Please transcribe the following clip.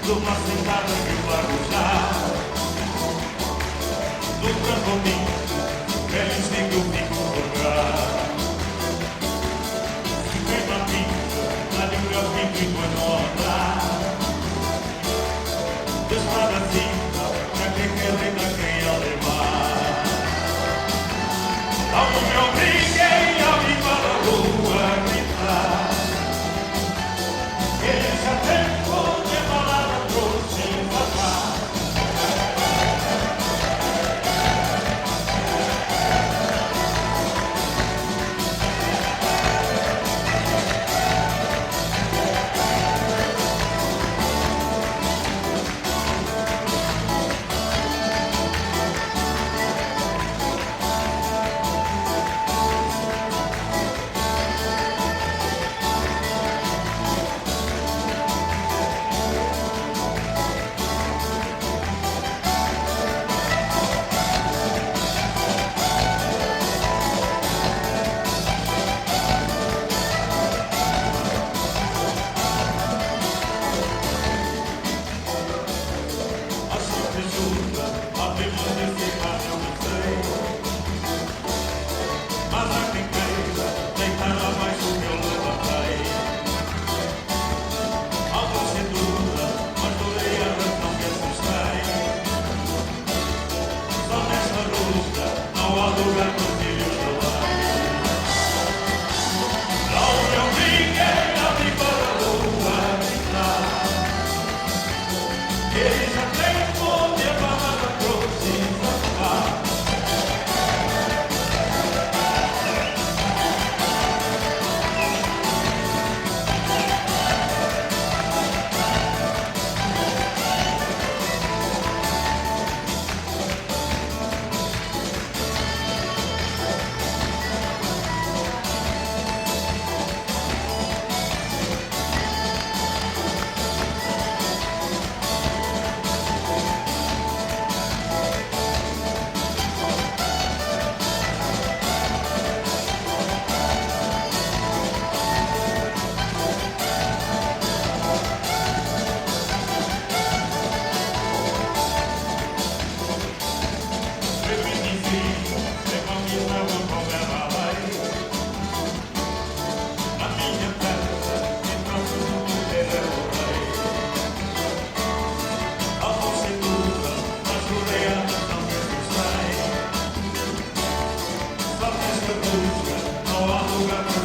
numa sentada que o largo já. No trampolim, eles têm que eu fico por cá. Se tem uma pinta, lá de um grafito e depois não andar. Despada cinta, já que querem a quem a levar. Não me obriguem a vir para a rua gritar. Eles já têm onde a palavra trouxe papar. Não há lugar.